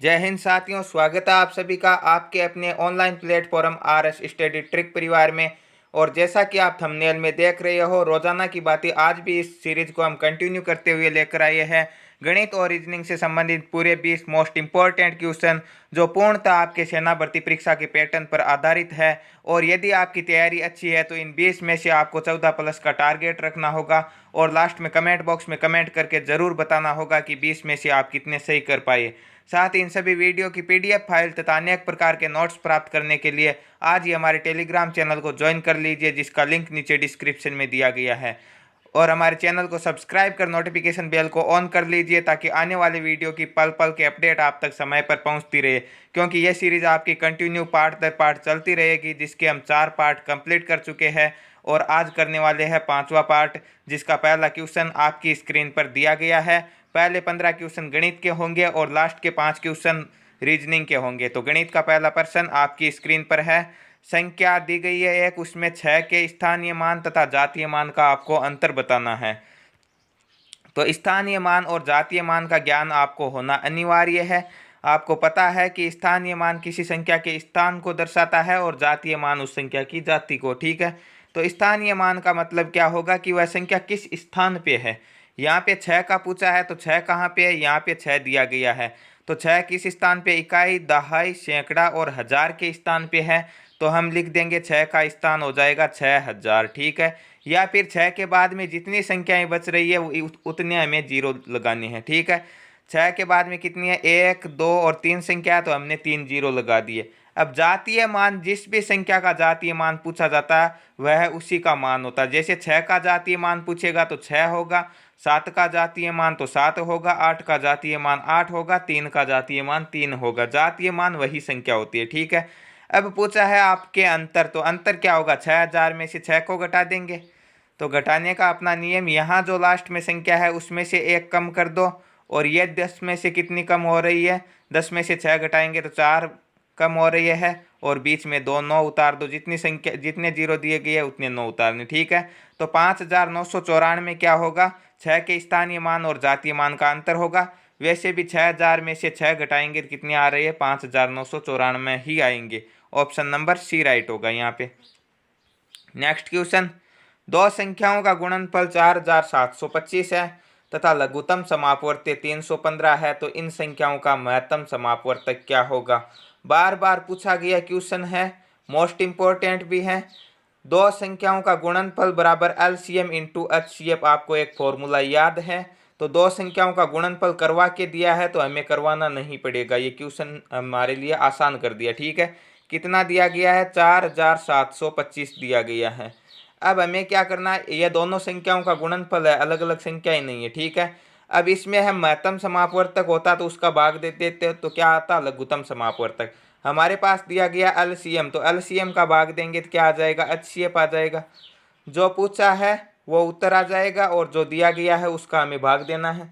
जय हिंद साथियों, स्वागत है आप सभी का आपके अपने online platform RS study trick परिवार में। और जैसा कि आप थंबनेल में देख रहे हो, रोजाना की बातें आज भी इस सीरीज को हम कंटिन्यू करते हुए लेकर आए हैं। गणित और रीजनिंग से संबंधित पूरे 20 मोस्ट इंपॉर्टेंट क्वेश्चन जो पूर्णतः आपके सेना भर्ती परीक्षा के पैटर्न पर आधारित है। और यदि आपकी तैयारी अच्छी है तो इन 20 में से आपको 14+ का टारगेट रखना होगा और लास्ट में कमेंट बॉक्स में कमेंट करके ज़रूर बताना होगा कि 20 में से आप कितने सही कर पाए। साथ ही इन सभी वीडियो की PDF फाइल तथा अनेक प्रकार के नोट्स प्राप्त करने के लिए आज ही हमारे टेलीग्राम चैनल को ज्वाइन कर लीजिए, जिसका लिंक नीचे डिस्क्रिप्शन में दिया गया है। और हमारे चैनल को सब्सक्राइब कर नोटिफिकेशन बेल को ऑन कर लीजिए ताकि आने वाले वीडियो की पल पल के अपडेट आप तक समय पर पहुंचती रहे, क्योंकि यह सीरीज आपकी कंटिन्यू पार्ट दर पार्ट चलती रहेगी, जिसके हम 4 पार्ट कंप्लीट कर चुके हैं और आज करने वाले हैं 5वां पार्ट, जिसका पहला क्वेश्चन आपकी स्क्रीन पर दिया गया है। पहले 15 क्वेश्चन गणित के होंगे और लास्ट के 5 क्वेश्चन रीजनिंग के होंगे। तो गणित का पहला प्रश्न आपकी स्क्रीन पर है। संख्या दी गई है एक, उसमें 6 के स्थानीय मान तथा जातीय मान का आपको अंतर बताना है। तो स्थानीय मान और जातीय मान का ज्ञान आपको होना अनिवार्य है। आपको पता है कि स्थानीय मान किसी संख्या के स्थान को दर्शाता है और जातीय मान उस संख्या की जाति को। ठीक है, तो स्थानीय मान का मतलब क्या होगा कि वह संख्या किस स्थान पे है। यहाँ पे 6 का पूछा है तो 6 कहाँ पे है, यहाँ पे 6 दिया गया है। तो 6 किस स्थान पे, इकाई, दहाई, सैकड़ा और हजार के स्थान पे है। तो हम लिख देंगे 6 का स्थान हो जाएगा 6000। ठीक है, या फिर 6 के बाद में जितनी संख्याएं बच रही है उतने हमें जीरो लगाने हैं। ठीक है, 6 के बाद में कितनी है, 1, 2 और 3 संख्या है तो हमने 3 जीरो लगा दिए। अब जातीय मान, जिस भी संख्या का जातीय मान पूछा जाता है वह उसी का मान होता है। जैसे 6 का जातीय मान पूछेगा तो 6 होगा, 7 का जातीय मान तो 7 होगा, 8 का जातीय मान 8 होगा, 3 का जातीय मान 3 होगा। जातीय मान वही संख्या होती है। ठीक है, अब पूछा है आपके अंतर, तो अंतर क्या होगा, 6000 में से 6 को घटा देंगे। तो घटाने का अपना नियम, यहाँ जो लास्ट में संख्या है उसमें से 1 कम कर दो। और ये 10 में से कितनी कम हो रही है, 10 में से 6 घटाएंगे तो 4 कम हो रही है और बीच में 2 9 उतार दो। जितनी संख्या, जितने जीरो दिए गए हैं उतने 9 उतारने। ठीक है, तो 5994 में क्या होगा, 6 के स्थानीय मान और जातीय मान का अंतर होगा। वैसे भी 6000 में से 6 घटाएंगे तो कितनी आ रही है, 5994 ही आएंगे। ऑप्शन नंबर सी राइट होगा यहाँ पे। नेक्स्ट क्वेश्चन, दो संख्याओं का गुणनफल 4725 है तथा लघुत्तम समापवर्त्य 315 है, तो इन संख्याओं का महत्तम समापवर्तक क्या होगा। बार बार पूछा गया क्वेश्चन है, मोस्ट इंपॉर्टेंट भी है। दो संख्याओं का गुणनफल बराबर LCM इंटू HCF, आपको एक फॉर्मूला याद है। तो दो संख्याओं का गुणनफल करवा के दिया है तो हमें करवाना नहीं पड़ेगा, ये क्वेश्चन हमारे लिए आसान कर दिया। ठीक है, कितना दिया गया है, 4725 दिया गया है। अब हमें क्या करना है, ये दोनों संख्याओं का गुणनफल है, अलग अलग संख्याएं नहीं है। ठीक है, अब इसमें हम महत्तम समापवर्तक होता तो उसका भाग दे देते तो क्या आता, लघुत्तम समापवर्तक। हमारे पास दिया गया LCM, तो LCM का भाग देंगे तो क्या आ जाएगा, HCF आ जाएगा। जो पूछा है वो उत्तर आ जाएगा और जो दिया गया है उसका हमें भाग देना है।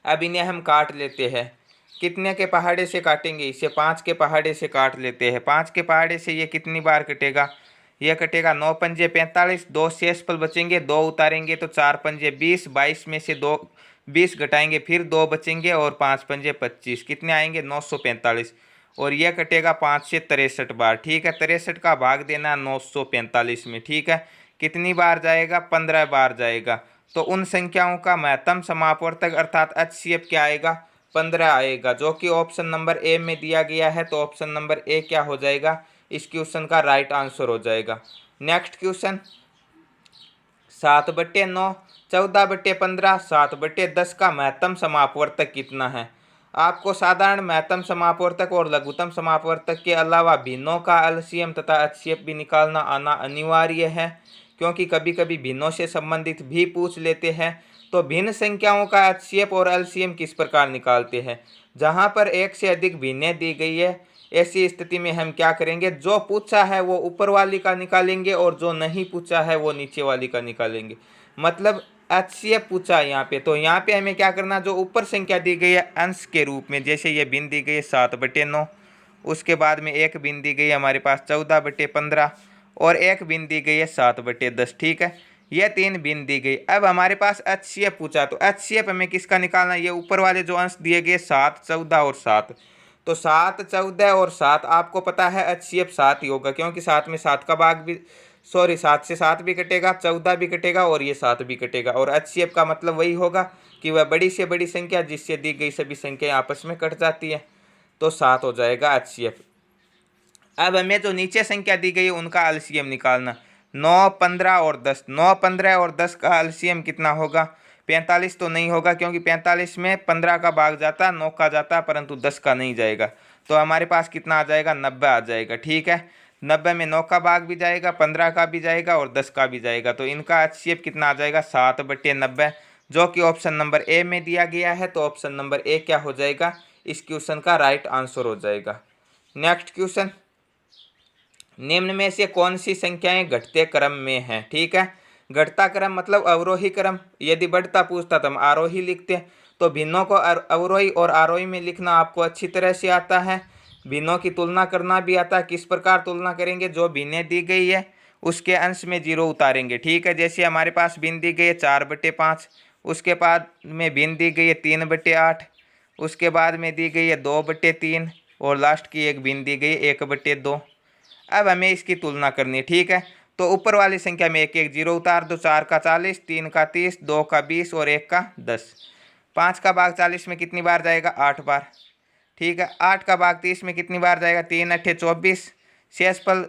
अब इन्हें हम काट लेते हैं। कितने के पहाड़े से काटेंगे, इसे 5 के पहाड़े से काट लेते हैं। 5 के पहाड़े से ये कितनी बार कटेगा, यह कटेगा 9 पंजे 45, 2 शेषफल बचेंगे, 2 उतारेंगे तो 4 पंजे 20, 22 में से 2 20 घटाएंगे फिर 2 बचेंगे और 5 पंजे 25, कितने आएंगे 945। और यह कटेगा 5 से 63 बार। ठीक है, 63 का भाग देना 945 में। ठीक है, कितनी बार जाएगा, 15 बार जाएगा। तो उन संख्याओं का महत्तम समापवर्तक अर्थात HCF क्या आएगा, 15 आएगा, जो कि ऑप्शन नंबर ए में दिया गया है। तो ऑप्शन नंबर ए क्या हो जाएगा, इस क्वेश्चन का राइट आंसर हो जाएगा। नेक्स्ट क्वेश्चन, 7/9, 14/15, 7/10 का महत्तम समापवर्तक कितना है। आपको साधारण महत्तम समापवर्तक और लघुत्तम समापवर्तक के अलावा भिन्नों का LCM तथा HCF भी निकालना आना अनिवार्य है, क्योंकि कभी कभी भिन्नों से संबंधित भी पूछ लेते हैं। तो भिन्न संख्याओं का HCF और LCM किस प्रकार निकालते हैं, जहां पर एक से अधिक भिन्नें दी गई है, ऐसी स्थिति में हम क्या करेंगे, जो पूछा है वो ऊपर वाली का निकालेंगे और जो नहीं पूछा है वो नीचे वाली का निकालेंगे। मतलब HCF पूछा है यहाँ पे, तो यहाँ पे हमें क्या करना, जो ऊपर संख्या दी गई है अंश के रूप में, जैसे ये भिन्न दी गई है 7/9, उसके बाद में एक भिन्न दी गई है हमारे पास 14/15 और एक भिन्न दी गई है 7/10। ठीक है, ये 3 भिन्न दी गई। अब हमारे पास HCF पूछा, तो HCF हमें किसका निकालना है? ये ऊपर वाले जो अंश दिए गए 7, 14 और 7, तो 7, 14 और 7 आपको पता है HCF 7 ही होगा, क्योंकि 7 में 7 का भाग भी 7 से 7 भी कटेगा, 14 भी कटेगा और ये 7 भी कटेगा। और HCF का मतलब वही होगा कि वह बड़ी से बड़ी संख्या जिससे दी गई सभी संख्याएं आपस में कट जाती है, तो 7 हो जाएगा HCF। अब हमें जो नीचे संख्या दी गई है उनका एलसीएम निकालना। 9, 15 और 10, 9, 15 और 10 का एलसीएम कितना होगा? 45 तो नहीं होगा, क्योंकि 45 में 15 का भाग जाता, 9 का जाता, परंतु 10 का नहीं जाएगा। तो हमारे पास कितना आ जाएगा? 90 आ जाएगा। ठीक है, 90 में 9 का भाग भी जाएगा, 15 का भी जाएगा और 10 का भी जाएगा। तो इनका एचसीएफ कितना आ जाएगा? 7/90, जो कि ऑप्शन नंबर ए में दिया गया है। तो ऑप्शन नंबर ए क्या हो जाएगा? इस क्वेश्चन का राइट आंसर हो जाएगा। नेक्स्ट क्वेश्चन, निम्न में से कौन सी संख्याएं घटते क्रम में हैं? ठीक है, घटता क्रम मतलब अवरोही क्रम। यदि बढ़ता पूछता तो हम आरोही लिखते हैं। तो भिन्नों को अवरोही और आरोही में लिखना आपको अच्छी तरह से आता है। भिन्नों की तुलना करना भी आता है। किस प्रकार तुलना करेंगे? जो भिन्नें दी गई है उसके अंश में 0 उतारेंगे। ठीक है, जैसे हमारे पास भिन्न दी गई है 4/5, उसके बाद में भिन्न दी गई है 3/8, उसके बाद में दी गई है 2/3 और लास्ट की एक भिन्न दी गई है 1/2। अब हमें इसकी तुलना करनी है। ठीक है, तो ऊपर वाली संख्या में एक एक 0 उतार दो। 4 का 40, 3 का 30, 2 का 20 और 1 का 10। 5 का भाग 40 में कितनी बार जाएगा? 8 बार। ठीक है, 8 का भाग 30 में कितनी बार जाएगा? 3 8 24। शेषफल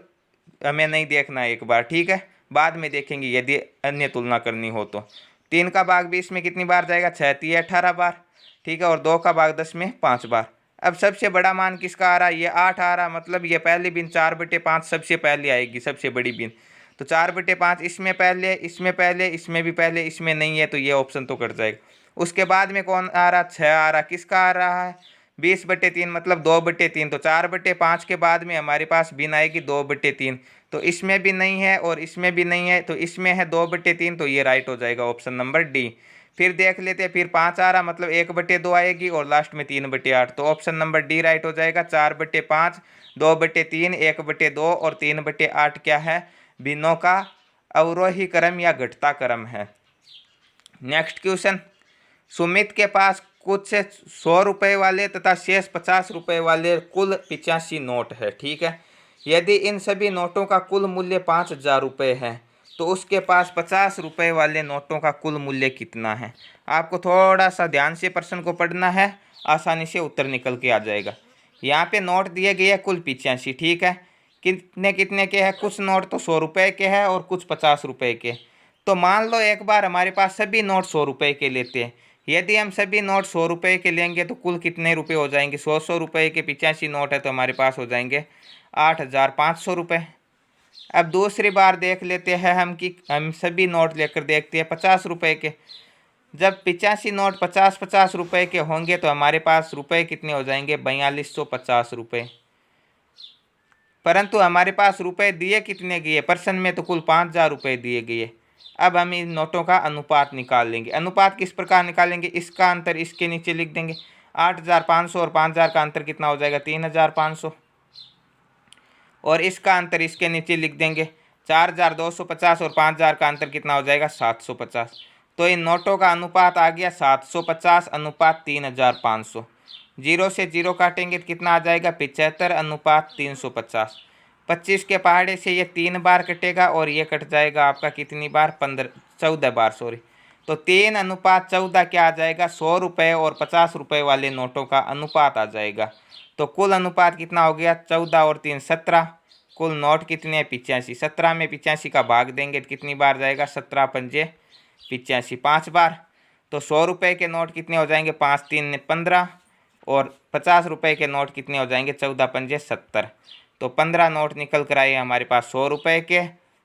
हमें नहीं देखना है एक बार। ठीक है, बाद में देखेंगे यदि अन्य तुलना करनी हो तो। 3 का भाग 20 में कितनी बार जाएगा? 6 3 18 बार। ठीक है, और 2 का भाग 10 में 5 बार। अब सबसे बड़ा मान किसका आ रहा है? ये 8 आ रहा, मतलब ये पहली बिन 4/5 सबसे पहले आएगी, सबसे बड़ी बिन। तो 4/5 इसमें पहले, इसमें पहले, इसमें भी पहले, इसमें नहीं है, तो ये ऑप्शन तो कट जाएगा। उसके बाद में कौन आ रहा? 6 आ रहा। किसका आ रहा है? 20/3 मतलब 2/3। तो 4/5 के बाद में हमारे पास बिन आएगी 2/3। तो इसमें भी नहीं है और इसमें भी नहीं है, तो इसमें है 2/3, तो ये राइट हो जाएगा ऑप्शन नंबर डी। फिर देख लेते हैं, फिर 5 आ रहा, मतलब 1/2 आएगी और लास्ट में 3/8। तो ऑप्शन नंबर डी राइट हो जाएगा। 4/5, 2/3, 1/2 और 3/8 क्या है? भिन्नों का अवरोही क्रम या घटता क्रम है। नेक्स्ट क्वेश्चन, सुमित के पास कुछ 100 रुपये वाले तथा शेष 50 रुपये वाले कुल 85 नोट है। ठीक है, यदि इन सभी नोटों का कुल मूल्य 5000 रुपये है तो उसके पास 50 रुपये वाले नोटों का कुल मूल्य कितना है? आपको थोड़ा सा ध्यान से प्रश्न को पढ़ना है, आसानी से उत्तर निकल के आ जाएगा। यहाँ पे नोट दिए गए हैं कुल 85। ठीक है, कितने कितने के हैं? कुछ नोट तो 100 रुपये के हैं और कुछ 50 रुपये के। तो मान लो एक बार हमारे पास सभी नोट 100 रुपये के लेते हैं। यदि हम सभी नोट 100 रुपये के लेंगे तो कुल कितने रुपये हो जाएंगे? 100 रुपये के 85 नोट है तो हमारे पास हो जाएंगे 8500 रुपये। अब दूसरी बार देख लेते हैं हम कि हम सभी नोट लेकर देखते हैं 50 रुपये के। जब 85 नोट 50-50 रुपये के होंगे तो हमारे पास रुपये कितने हो जाएंगे? 4250 रुपये। परंतु हमारे पास रुपये दिए कितने गए? प्रश्न में तो कुल 5000 रुपये दिए गए। अब हम इन नोटों का अनुपात निकाल लेंगे। अनुपात किस प्रकार निकालेंगे? इसका अंतर इसके नीचे लिख देंगे। 8500 और 5000 का अंतर कितना हो जाएगा? 3500। और इसका अंतर इसके नीचे लिख देंगे। 4250 और 5000 का अंतर कितना हो जाएगा? 750। तो इन नोटों का अनुपात आ गया 750 अनुपात 3500। 0 से 0 काटेंगे तो कितना आ जाएगा? 75 अनुपात 350। 25 के पहाड़े से ये 3 बार कटेगा और ये कट जाएगा आपका कितनी बार? 14 बार, सॉरी। तो 3 अनुपात 14 क्या आ जाएगा? 100 रुपये और 50 रुपये वाले नोटों का अनुपात आ जाएगा। तो कुल अनुपात कितना हो गया? 14 और 3 17। कुल नोट कितने हैं? 85। 17 में 85 का भाग देंगे तो कितनी बार जाएगा? 17 पंजे 85, 5 बार। तो 100 रुपये के नोट कितने हो जाएंगे? 5 3 15 और 50 रुपये के नोट कितने हो जाएंगे? 14 पंजे 70। तो 15 नोट निकल कर आए हमारे पास 100 रुपये के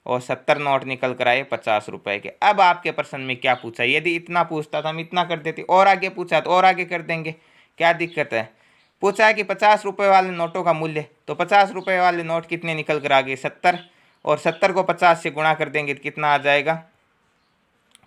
और 70 नोट निकल कर आए 50 रुपये के। अब आपके प्रश्न में क्या पूछा? यदि इतना पूछता तो हम इतना कर देते, और आगे पूछा तो और आगे कर देंगे, क्या दिक्कत है? पूछा है कि 50 रुपये वाले नोटों का मूल्य, तो 50 रुपये वाले नोट कितने निकल कर आ गए? 70। और 70 को 50 से गुणा कर देंगे तो कितना आ जाएगा?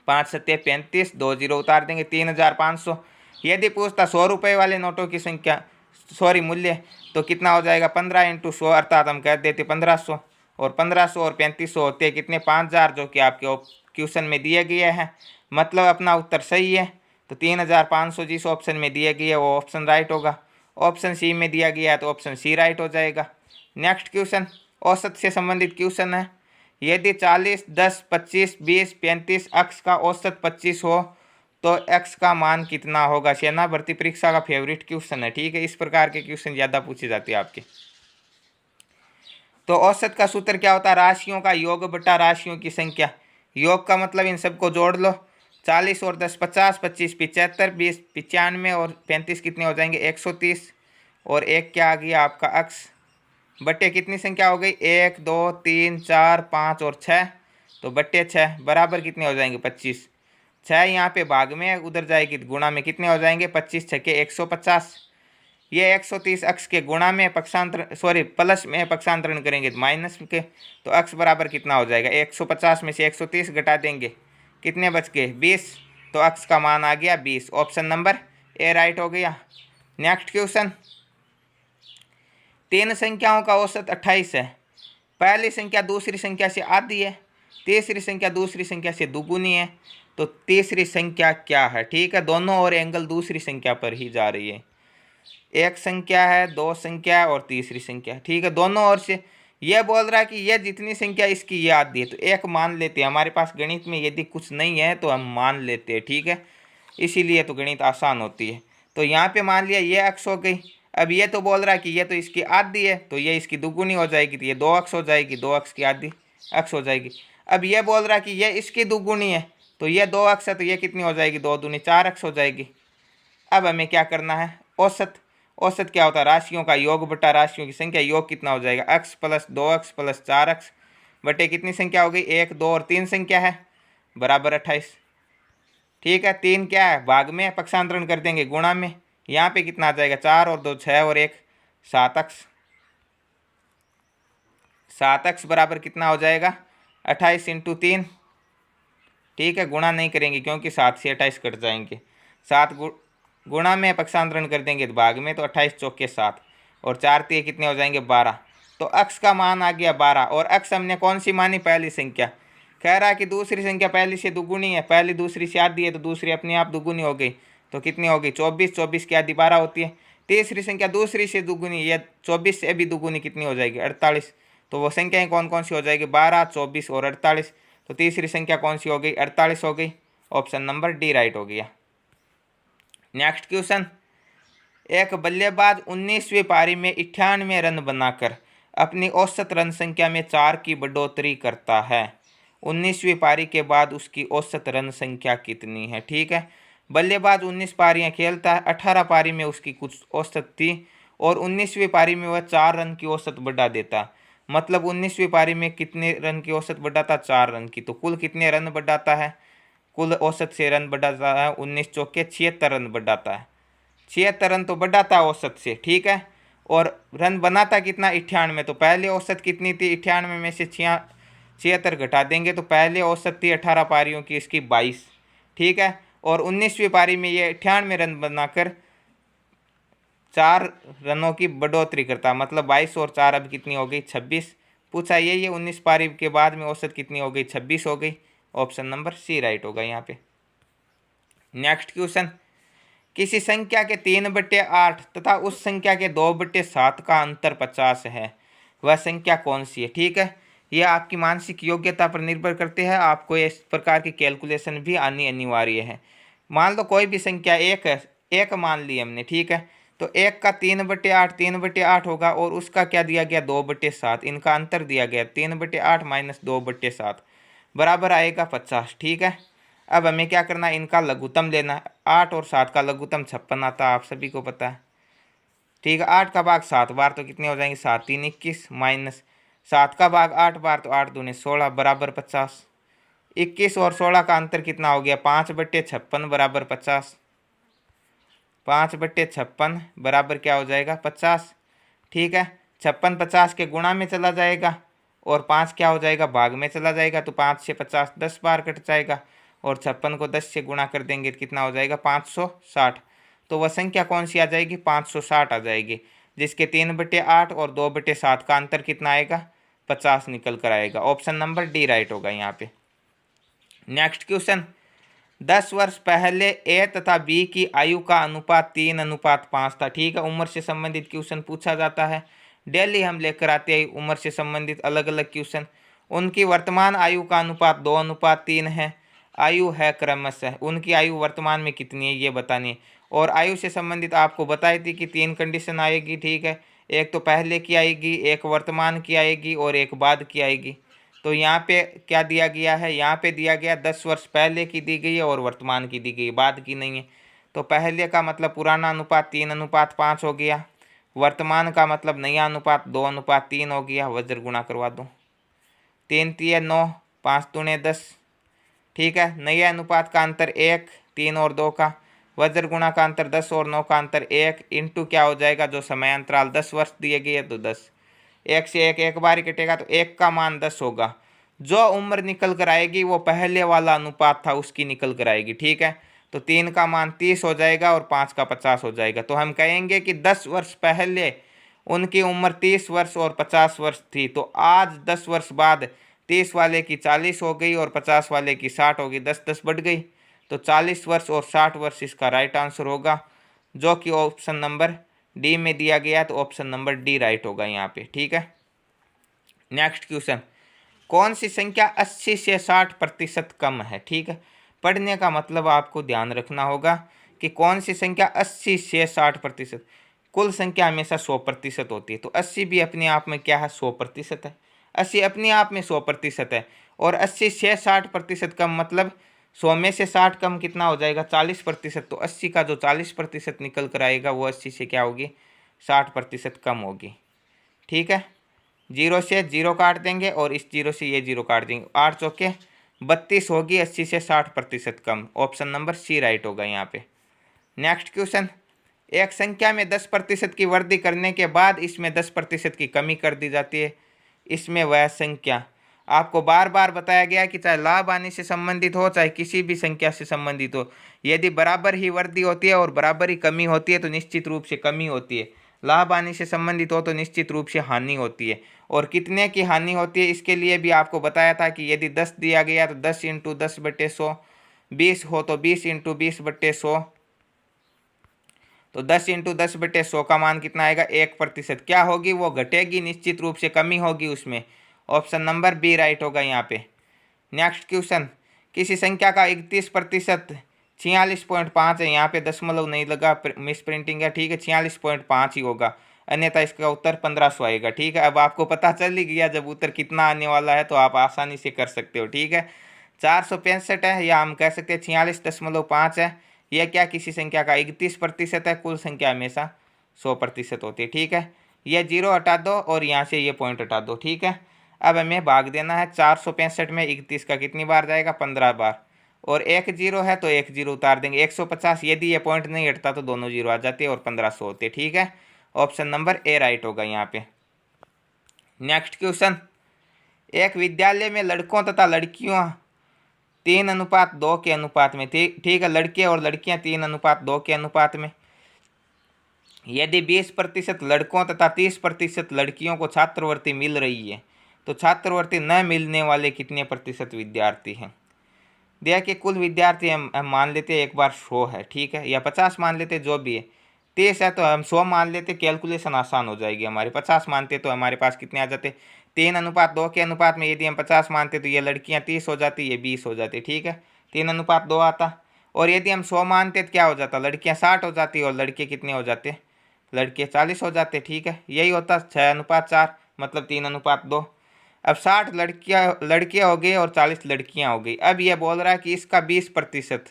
5 7 35, 2 0 उतार देंगे 3500। यदि पूछता 100 रुपये वाले नोटों की संख्या, सॉरी मूल्य, तो कितना हो जाएगा? 15 × 100 अर्थात हम कह देते 1500। और 1500 और 3500 होते हैं कितने 5000, जो कि आपके क्वेश्चन में दिए गए हैं। मतलब अपना उत्तर सही है। तो 3500 जिस ऑप्शन में दिया गया है वो ऑप्शन राइट होगा। ऑप्शन सी में दिया गया है तो ऑप्शन सी राइट हो जाएगा। नेक्स्ट क्वेश्चन औसत से संबंधित क्वेश्चन है। यदि 40, 10, 25, 20, 35 अक्स का औसत 25 हो तो एक्स का मान कितना होगा। सेना भर्ती परीक्षा का फेवरेट क्वेश्चन है, ठीक है। इस प्रकार के क्वेश्चन ज़्यादा पूछे जाते हैं आपके। तो औसत का सूत्र क्या होता है, राशियों का योग बटा राशियों की संख्या। योग का मतलब इन सबको जोड़ लो, 40 और 10 50, 25 75, 20 95 और 35 कितने हो जाएंगे 130। और एक क्या आ गया आपका अक्स बट्टे कितनी संख्या हो गई 1 2 3 4 5 और 6, तो बट्टे 6 बराबर कितने हो जाएंगे 25। 6 यहाँ पे भाग में उधर जाएगी गुणा में कितने हो जाएंगे 25 छके 150। ये 130 अक्स के गुणा में पक्षांतरण प्लस में पक्षांतरण करेंगे माइनस के, तो अक्स बराबर कितना हो जाएगा 150 में से 130 घटा देंगे कितने बच गए 20, तो अक्स का मान आ गया 20। ऑप्शन नंबर ए राइट हो गया। नेक्स्ट क्वेश्चन, तीन संख्याओं का औसत 28 है। पहली संख्या दूसरी संख्या से आधी है, तीसरी संख्या दूसरी संख्या से दुगुनी है, तो तीसरी संख्या क्या है। ठीक है, दोनों और एंगल दूसरी संख्या पर ही जा रही है। एक संख्या है, दो संख्या और तीसरी संख्या, ठीक है। दोनों ओर से यह बोल रहा है कि यह जितनी संख्या इसकी ये आधी है, तो एक मान लेते हैं। हमारे पास गणित में यदि कुछ नहीं है तो हम मान लेते हैं, ठीक है। इसीलिए तो गणित आसान होती है। तो यहाँ पे मान लिया ये अक्स हो गई। अब ये तो बोल रहा है कि ये तो इसकी आधी है, तो ये इसकी दुगुनी हो जाएगी, तो ये 2 अक्स हो जाएगी, 2 अक्स की आधी अक्स हो जाएगी। अब ये बोल रहा है कि ये इसकी दुगुनी है, तो ये 2 अक्स है, तो ये कितनी हो जाएगी 2 दूनी 4 अक्स हो जाएगी। अब हमें क्या करना है, औसत। औसत क्या होता है, राशियों का योग बटा राशियों की संख्या। योग कितना हो जाएगा अक्स प्लस 2 अक्स प्लस 4 अक्स बटे कितनी संख्या हो गई 1 2 और 3 संख्या है बराबर 28। ठीक है, 3 क्या है भाग में पक्षांतरण कर देंगे गुणा में, यहाँ पे कितना आ जाएगा 4 और 2 6 और 1 7 अक्स। 7 अक्स बराबर कितना हो जाएगा 28 इंटू 3। ठीक है, गुणा नहीं करेंगे क्योंकि 7 से 28 कट जाएंगे। 7 गुणा में पक्षांतरण कर देंगे तो भाग में, तो 28 चौके 7 और 4 3 कितने हो जाएंगे 12। तो अक्स का मान आ गया 12। और अक्स हमने कौन सी मानी, पहली संख्या। कह रहा है कि दूसरी संख्या पहली से दुगुनी है, पहली दूसरी से आधी है, तो दूसरी अपने आप दुगुनी हो गई, तो कितनी हो गई 24। 24 की आधी 12 होती है। तीसरी संख्या दूसरी से दुगुनी, या 24 से भी दुगुनी कितनी हो जाएगी 48। तो वो संख्याएं कौन कौन सी हो जाएगी 12 24 और 48। तो तीसरी संख्या कौन सी हो गई 48 हो गई। ऑप्शन नंबर डी राइट हो गया। नेक्स्ट क्वेश्चन, एक बल्लेबाज 19वीं पारी में 98 रन बनाकर अपनी औसत रन संख्या में 4 की बढ़ोतरी करता है। 19वीं पारी के बाद उसकी औसत रन संख्या कितनी है। ठीक है, बल्लेबाज 19 पारियां खेलता है, 18 पारी में उसकी कुछ औसत थी और 19वीं पारी में वह 4 रन की औसत बढ़ा देता। मतलब 19वीं पारी में कितने रन की औसत बढ़ाता 4 रन की, तो कुल कितने रन बढ़ाता है, कुल औसत से रन बढ़ाता है 19 चौके 76 रन बढ़ाता है। 76 रन तो बढ़ाता है औसत से, ठीक है। और रन बनाता कितना 98। तो पहले औसत कितनी थी 98 में से 76 घटा देंगे तो पहले औसत थी 18 पारियों की इसकी 22, ठीक है। और 19वीं पारी में ये 98 रन बनाकर 4 रनों की बढ़ोतरी करता, मतलब 22 और 4 अब कितनी हो गई 26। पूछा ये 19 पारी के बाद में औसत कितनी हो गई 26 हो गई। ऑप्शन नंबर सी राइट होगा यहाँ पे। नेक्स्ट क्वेश्चन, किसी संख्या के 3/8 तथा उस संख्या के 2/7 का अंतर 50 है, वह संख्या कौन सी है। ठीक है, यह आपकी मानसिक योग्यता पर निर्भर करते हैं, आपको इस प्रकार की कैलकुलेशन भी आनी अनिवार्य है। मान लो कोई भी संख्या एक है, एक मान ली हमने, ठीक है। तो एक का 3/8 होगा और उसका क्या दिया गया 2/7, इनका अंतर दिया गया 3/8 माइनस 2/7 बराबर आएगा 50। ठीक है, अब हमें क्या करना है, इनका लघुत्तम लेना है। 8 और 7 का लघुत्तम 56 आता है, आप सभी को पता है। ठीक है, 8 का भाग 7 बार तो कितने हो जाएंगे 7 3 21 माइनस 7 का भाग 8 बार तो 8 दूनी 16 बराबर 50। 21 और 16 का अंतर कितना हो गया 5/56 बराबर 50। 5/56 बराबर क्या हो जाएगा 50। ठीक है, 56 50 के गुणा में चला जाएगा और 5 क्या हो जाएगा भाग में चला जाएगा, तो 5 से 50 10 बार कट जाएगा और 56 को 10 से गुणा कर देंगे तो कितना हो जाएगा 560। तो वह संख्या कौन सी आ जाएगी 560 आ जाएगी, जिसके 3/8 और 2/7 का अंतर कितना आएगा 50 निकल कर आएगा। ऑप्शन नंबर डी राइट होगा यहाँ पे। नेक्स्ट क्वेश्चन, 10 वर्ष पहले ए तथा बी की आयु का अनुपात 3:5 था। ठीक है, उम्र से संबंधित क्वेश्चन पूछा जाता है। डेली हम लेकर आते हैं उम्र से संबंधित अलग अलग क्वेश्चन। उनकी वर्तमान आयु का अनुपात 2:3 है। आयु है क्रमशः, उनकी आयु वर्तमान में कितनी है ये बतानी है। और आयु से संबंधित आपको बताई थी कि 3 कंडीशन आएगी। ठीक है, एक तो पहले की आएगी, एक वर्तमान की आएगी और एक बाद की आएगी। तो यहाँ पे क्या दिया गया है, यहाँ पे दिया गया 10 वर्ष पहले की दी गई है और वर्तमान की दी गई है, बाद की नहीं है। तो पहले का मतलब पुराना अनुपात 3:5 हो गया, वर्तमान का मतलब नया अनुपात 2:3 हो गया। वज्र गुणा करवा दो, 3 3 9, 5 दूने 10। ठीक है, नए अनुपात का अंतर 1, 3 और 2 का, वज्र गुणा का अंतर 10 और 9 का अंतर 1, इंटू क्या हो जाएगा, जो समय अंतराल 10 वर्ष दिए गए तो 10। 1 से 1 एक बार ही कटेगा तो 1 का मान 10 होगा। जो उम्र निकल कर आएगी वो पहले वाला अनुपात था उसकी निकल कर आएगी। ठीक है, तो 3 का मान 30 हो जाएगा और 5 का 50 हो जाएगा। तो हम कहेंगे कि 10 वर्ष पहले उनकी उम्र 30 वर्ष और 50 वर्ष थी। तो आज 10 वर्ष बाद 30 वाले की 40 हो गई और 50 वाले की 60 हो गई, 10-10 बढ़ गई। तो 40 वर्ष और 60 वर्ष इसका राइट आंसर होगा, जो कि ऑप्शन नंबर डी में दिया गया। तो ऑप्शन नंबर डी राइट होगा यहाँ पे। ठीक है, नेक्स्ट क्वेश्चन, कौन सी संख्या 80 से 60% कम है। ठीक है, पढ़ने का मतलब आपको ध्यान रखना होगा कि कौन सी संख्या 80 से 60%। कुल संख्या हमेशा 100% होती है, तो 80 भी अपने आप में क्या है, 100% है। 80 अपने आप में 100% है। और 80 से 60% कम मतलब 100 में से 60 कम कितना हो जाएगा, 40%। तो 80 का जो 40% निकल कर आएगा वो 80 से क्या होगी, 60% कम होगी। ठीक है, 0 से 0 काट देंगे और इस 0 से ये 0 काट देंगे, 8 चौके 32 होगी, 80 से 60% कम। ऑप्शन नंबर सी राइट होगा यहाँ पे। नेक्स्ट क्वेश्चन, एक संख्या में 10% की वृद्धि करने के बाद इसमें 10% की कमी कर दी जाती है। इसमें वह संख्या, आपको बार बार बताया गया कि चाहे लाभ आने से संबंधित हो चाहे किसी भी संख्या से संबंधित हो, यदि बराबर ही वृद्धि होती है और बराबर ही कमी होती है तो निश्चित रूप से कमी होती है। लाभ आने से संबंधित हो तो निश्चित रूप से हानि होती है। और कितने की हानि होती है इसके लिए भी आपको बताया था कि यदि 10 दिया गया तो 10 × 10/100, 20 हो तो 20 × 20/100, तो 10 × 10/100 का मान कितना आएगा, 1%। क्या होगी, वो घटेगी, निश्चित रूप से कमी होगी उसमें। ऑप्शन नंबर बी राइट होगा यहाँ पे। नेक्स्ट क्वेश्चन, किसी संख्या का 31% 46.5 है। यहाँ पे दशमलव नहीं लगा, मिस प्रिंटिंग है। ठीक है, 46.5 ही होगा, अन्यथा इसका उत्तर 1500 आएगा। ठीक है, अब आपको पता चल ही गया जब उत्तर कितना आने वाला है तो आप आसानी से कर सकते हो। ठीक है, 465 है या हम कह सकते हैं 46.5 है। यह क्या, किसी संख्या का 31% है। कुल संख्या हमेशा 100% होती है। ठीक है, यह 0 हटा दो और यहाँ से ये पॉइंट हटा दो। ठीक है, अब हमें भाग देना है। 465 में 31 का कितनी बार जाएगा, 15 बार। और एक 0 है तो एक 0 उतार देंगे। 150, यदि ये पॉइंट नहीं हटता तो दोनों 0 आ जाते हैं और 1500 होते। ठीक है, ऑप्शन नंबर ए राइट होगा यहाँ पे। नेक्स्ट क्वेश्चन, एक विद्यालय में लड़कों तथा लड़कियों 3:2 के अनुपात में थी। ठीक है, लड़के और लड़कियां 3:2 के अनुपात में। यदि 20% लड़कों तथा 30% लड़कियों को छात्रवृत्ति मिल रही है तो छात्रवृत्ति न मिलने वाले कितने प्रतिशत विद्यार्थी हैं। देखिए, कुल विद्यार्थी हम मान लेते हैं एक बार 100 है। ठीक है, या 50 मान लेते, जो भी है। 30 है तो हम 100 मान लेते, कैलकुलेशन आसान हो जाएगी हमारी। 50 मानते तो हमारे पास कितने आ जाते, 3:2 के अनुपात में यदि हम 50 मानते तो ये लड़कियां 30 हो जाती, ये 20 हो जाती। ठीक है, 3:2 आता। और यदि हम 100 मानते तो क्या हो जाता, लड़कियां 60 हो जाती और लड़के कितने हो जाते, लड़के 40 हो जाते। ठीक है, यही होता 6:4 मतलब 3:2। अब 60 लड़के हो गए और 40 लड़कियां हो गई। अब यह बोल रहा है कि इसका 20%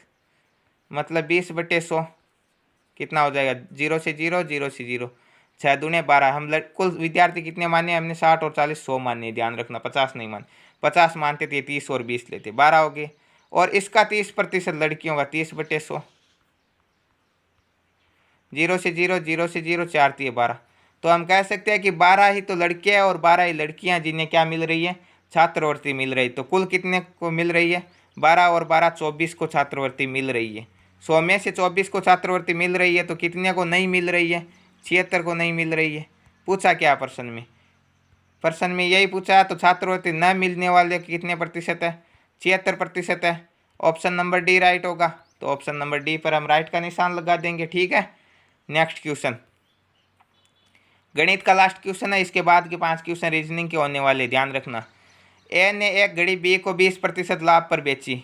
मतलब 20/100 कितना हो जाएगा, 0 से 0, 0 से 0, 6 दूने 12। हम कुल विद्यार्थी कितने माने, हमने 60 और 40 100 माने, ध्यान रखना, 50 नहीं माने। 50 मानते थे, 30 और 20 लेते, 12 हो गए। और इसका 30% लड़कियों का 30/100, 0 से 0, 0 से 0, 4 3 12। तो हम कह सकते हैं कि 12 ही तो लड़के हैं और 12 ही लड़कियां जिन्हें क्या मिल रही है, छात्रवृत्ति मिल रही। तो कुल कितने को मिल रही है, 12 और 12 24 को छात्रवृत्ति मिल रही है। 100 में से 24 को छात्रवृत्ति मिल रही है तो कितने को नहीं मिल रही है, 76 को नहीं मिल रही है। पूछा क्या प्रश्न में, प्रश्न में यही पूछा है। तो छात्रवृत्ति न मिलने वाले कितने प्रतिशत है? 76% है। ऑप्शन नंबर डी राइट होगा। तो ऑप्शन नंबर डी पर हम राइट का निशान लगा देंगे। ठीक है, नेक्स्ट क्वेश्चन गणित का लास्ट क्वेश्चन है। इसके बाद के 5 क्वेश्चन रीजनिंग के होने वाले, ध्यान रखना। ए ने एक घड़ी बी को 20% लाभ पर बेची।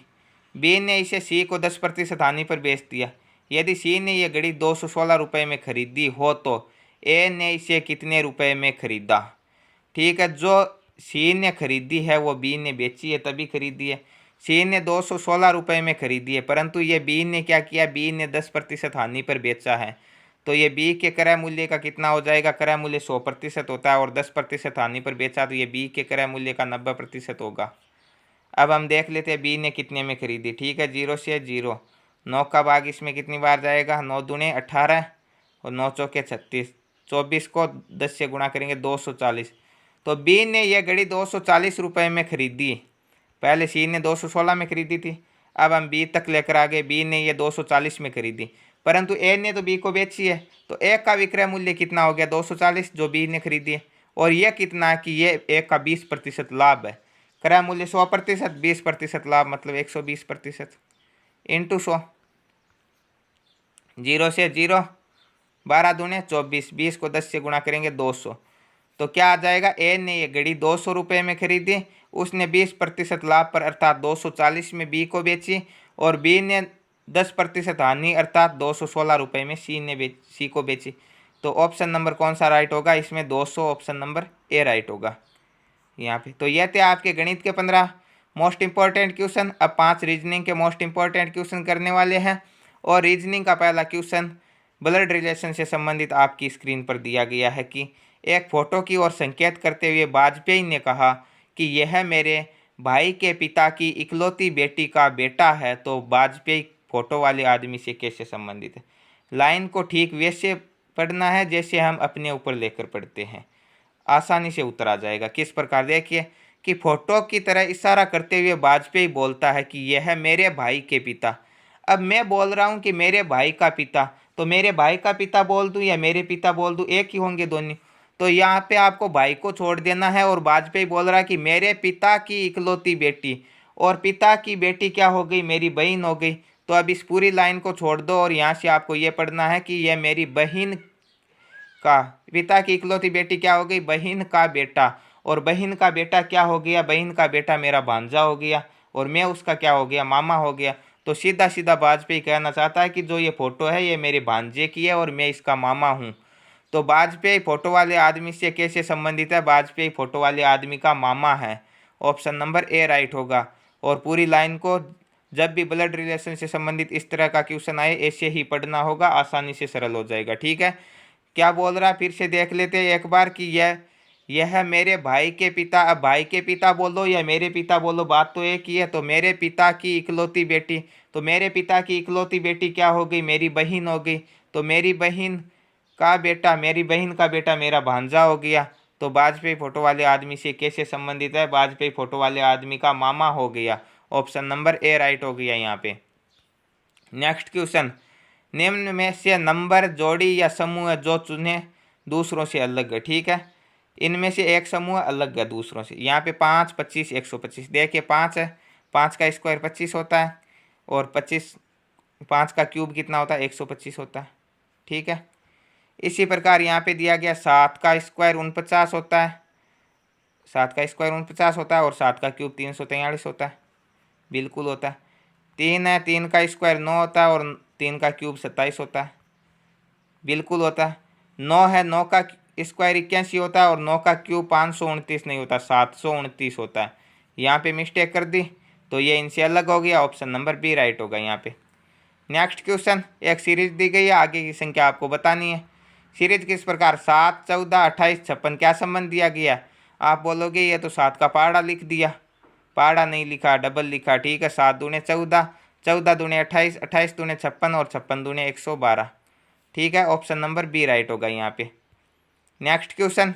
बी ने इसे सी को 10% हानि पर बेच दिया। यदि सी ने यह घड़ी 216 रुपये में खरीदी हो तो ए ने इसे कितने रुपए में खरीदा? ठीक है, जो सी ने खरीदी है वो बी ने बेची है, तभी खरीदी है। सी ने 216 रुपये में खरीदी है, परंतु ये बी ने क्या किया? बी ने 10% हानि पर बेचा है। तो ये बी के क्रय मूल्य का कितना हो जाएगा? क्रय मूल्य 100% होता है और 10% हानि पर बेचा, तो ये बी के क्रय मूल्य का 90% होगा। अब हम देख लेते हैं बी ने कितने में खरीदी। ठीक है, 0 से 0, 9 का भाग इसमें कितनी बार जाएगा? 9 दूने 18 और 9 चौके 36, 24 को 10 से गुणा करेंगे 240। तो बी ने यह घड़ी 240 रुपये में खरीदी। पहले सी ने 216 में खरीदी थी, अब हम बी तक लेकर आ गए। बी ने ये 240 में खरीदी, परंतु ए ने तो बी को बेची है। तो ए का विक्रय मूल्य कितना हो गया? 240 जो बी ने खरीदी है। और यह कितना है कि ये ए का 20% लाभ है। क्रय मूल्य 100%, 20% लाभ मतलब 120% इंटू 100। 0 से 0, 12 दूने 24, 20 को 10 से गुणा करेंगे 200। तो क्या आ जाएगा? ए ने ये घड़ी 200 रुपये में खरीदी, उसने 20% लाभ पर अर्थात 240 में बी को बेची, और बी ने 10% हानि अर्थात 216 रुपये में सी को बेची। तो ऑप्शन नंबर कौन सा राइट होगा इसमें? 200, ऑप्शन नंबर ए राइट होगा यहाँ पे। तो ये थे आपके गणित के 15 मोस्ट इंपॉर्टेंट क्वेश्चन। अब 5 रीजनिंग के मोस्ट इंपॉर्टेंट क्वेश्चन करने वाले हैं। और रीजनिंग का पहला क्वेश्चन ब्लड रिलेशन से संबंधित आपकी स्क्रीन पर दिया गया है कि एक फोटो की ओर संकेत करते हुए वाजपेयी ने कहा कि यह मेरे भाई के पिता की इकलौती बेटी का बेटा है। तो वाजपेयी फोटो वाले आदमी से कैसे संबंधित है? लाइन को ठीक वैसे पढ़ना है जैसे हम अपने ऊपर लेकर पढ़ते हैं, आसानी से उतर आ जाएगा। किस प्रकार? देखिए कि फोटो की तरह इशारा करते हुए वाजपेयी बोलता है कि यह मेरे भाई के पिता। अब मैं बोल रहा हूँ कि मेरे भाई का पिता, तो मेरे भाई का पिता बोल दूँ या मेरे पिता बोल दूँ, एक ही होंगे दोनों। तो यहाँ पे आपको भाई को छोड़ देना है। और वाजपेयी बोल रहा है कि मेरे पिता की इकलौती बेटी, और पिता की बेटी क्या हो गई? मेरी बहन हो गई। तो अब इस पूरी लाइन को छोड़ दो और यहाँ से आपको ये पढ़ना है कि यह मेरी बहन का, पिता की इकलौती बेटी क्या हो गई? बहन का बेटा। और बहन का बेटा क्या हो गया? बहन का बेटा मेरा भांजा हो गया, और मैं उसका क्या हो गया? मामा हो गया। तो सीधा सीधा वाजपेयी कहना चाहता है कि जो ये फोटो है ये मेरे भांजे की है और मैं इसका मामा हूँ। तो वाजपेयी फोटो वाले आदमी से कैसे संबंधित है? वाजपेयी फोटो वाले आदमी का मामा है। ऑप्शन नंबर ए राइट होगा। और पूरी लाइन को जब भी ब्लड रिलेशन से संबंधित इस तरह का क्वेश्चन आए ऐसे ही पढ़ना होगा, आसानी से सरल हो जाएगा। ठीक है, क्या बोल रहा है फिर से देख लेते हैं एक बार कि यह मेरे भाई के पिता। अब भाई के पिता बोलो या मेरे पिता बोलो, बात तो एक ही है। तो मेरे पिता की इकलौती बेटी, तो मेरे पिता की इकलौती बेटी क्या हो गई? मेरी बहन हो गई। तो मेरी बहन का बेटा, मेरी बहन का बेटा मेरा भांजा हो गया। तो वाजपेयी फोटो वाले आदमी से कैसे संबंधित है? वाजपेयी फोटो वाले आदमी का मामा हो गया। ऑप्शन नंबर ए राइट हो गया यहाँ पे। नेक्स्ट क्वेश्चन, निम्न में से नंबर जोड़ी या समूह जो चुने दूसरों से अलग है। ठीक है, इनमें से एक समूह अलग है दूसरों से। यहाँ पे 5, 25, 125। देखिए 5 है, 5 का स्क्वायर 25 होता है, और 25, 5 का क्यूब कितना होता है? 125 होता है। ठीक है, इसी प्रकार यहाँ पे दिया गया 7 का स्क्वायर 49 होता है, 7 का स्क्वायर 49 होता है, और 7 का क्यूब 343 होता है। बिल्कुल होता है। 3 है, 3 का स्क्वायर 9 होता है, और 3 का क्यूब 27 होता है। बिल्कुल होता है। 9 है, 9 का स्क्वायर 81 होता है, और 9 का क्यूब 529 नहीं होता, 729 होता है। यहाँ पे मिस्टेक कर दी, तो ये इनसे अलग हो गया। ऑप्शन नंबर बी राइट होगा यहाँ पे। नेक्स्ट क्वेश्चन, एक सीरीज दी गई है, आगे की संख्या आपको बतानी है। सीरीज किस प्रकार? 7, 14, 28, 56। क्या संबंध दिया गया? आप बोलोगे ये तो 7 का पहाड़ा लिख दिया। पहाड़ा नहीं लिखा, डबल लिखा। ठीक है, 7 दूने 14, 14 दूने 28, 28 दूने 56, और 56 दूने 112। ठीक है, ऑप्शन नंबर बी राइट होगा यहाँ पे। नेक्स्ट क्वेश्चन,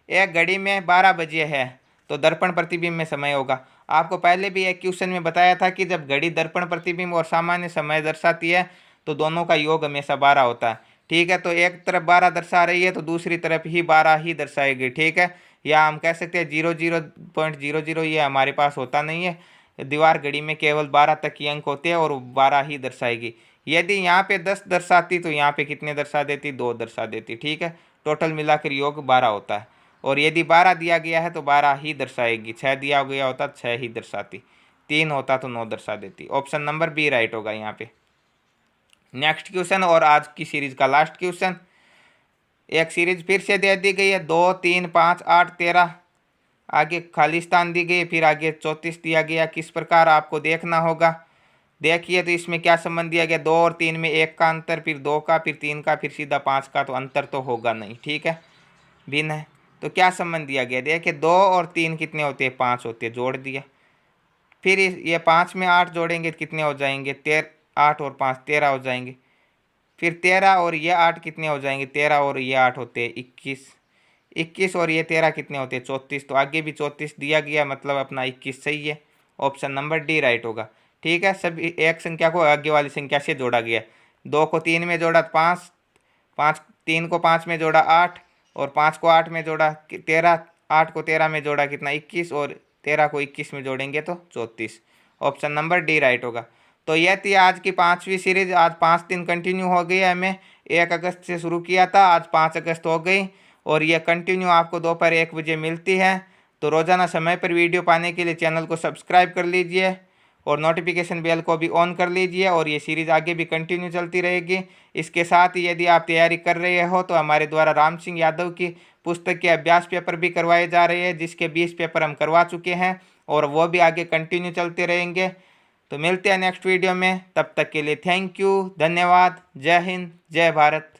एक घड़ी में 12 बजे है तो दर्पण प्रतिबिंब में समय होगा। आपको पहले भी एक क्वेश्चन में बताया था कि जब घड़ी दर्पण प्रतिबिंब और सामान्य समय दर्शाती है तो दोनों का योग हमेशा 12 होता है। ठीक है। तो एक तरफ 12 दर्शा रही है तो दूसरी तरफ ही 12 ही दर्शाएगी, ठीक है। या हम कह सकते हैं 00.00, ये हमारे पास होता नहीं है, दीवार घड़ी में केवल 12 तक ही अंक होते हैं और 12 ही दर्शाएगी। यदि यहाँ पे 10 दर्शाती तो यहाँ पे कितने दर्शा देती, 2 दर्शा देती, ठीक है। टोटल मिलाकर योग 12 होता है। और यदि 12 दिया गया है तो 12 ही दर्शाएगी, 6 दिया गया होता 6 ही दर्शाती, 3 होता तो 9 दर्शा देती। ऑप्शन नंबर बी राइट होगा यहाँ पे। नेक्स्ट क्वेश्चन और आज की सीरीज का लास्ट क्वेश्चन। एक सीरीज फिर से दे दी गई है, 2, 3, 5, 8, 13, आगे खाली स्थान दी गई, फिर आगे 34 दिया गया। किस प्रकार आपको देखना होगा, देखिए तो इसमें क्या संबंध दिया गया, 2 और 3 में 1 का अंतर, फिर 2 का, फिर 3 का, फिर सीधा 5 का, तो अंतर तो होगा नहीं, ठीक है, भिन्न है। तो क्या संबंध दिया गया, देखिए 2 और 3 कितने होते हैं, 5 होते हैं, जोड़ दिया। फिर ये 5 में 8 जोड़ेंगे तो कितने हो जाएंगे, 8 और 5 13 हो जाएंगे। फिर 13 और ये 8 कितने हो जाएंगे, 13 और ये 8 होते हैं 21, 21 और ये 13 कितने होते हैं 34, तो आगे भी 34 दिया गया, मतलब अपना 21 सही है। ऑप्शन नंबर डी राइट होगा, ठीक है। सब एक संख्या को आगे वाली संख्या से जोड़ा गया, 2 को 3 में जोड़ा 5, 3 को 5 में जोड़ा 8, और 5 को 8 में जोड़ा 13, 8 को 13 में जोड़ा कितना 21, और 13 को 21 में जोड़ेंगे तो 34। ऑप्शन नंबर डी राइट होगा। तो यह थी आज की 5वीं सीरीज। आज 5 दिन कंटिन्यू हो गई है, हमें 1 अगस्त से शुरू किया था, आज 5 अगस्त हो गई, और यह कंटिन्यू आपको दोपहर 1 बजे मिलती है। तो रोज़ाना समय पर वीडियो पाने के लिए चैनल को सब्सक्राइब कर लीजिए और नोटिफिकेशन बेल को भी ऑन कर लीजिए, और ये सीरीज़ आगे भी कंटिन्यू चलती रहेगी। इसके साथ ही यदि आप तैयारी कर रहे हो तो हमारे द्वारा राम सिंह यादव की पुस्तक के अभ्यास पेपर भी करवाए जा रहे हैं, जिसके 20 पेपर हम करवा चुके हैं, और वो भी आगे कंटिन्यू चलते रहेंगे। तो मिलते हैं नेक्स्ट वीडियो में, तब तक के लिए थैंक यू, धन्यवाद, जय हिंद, जय भारत।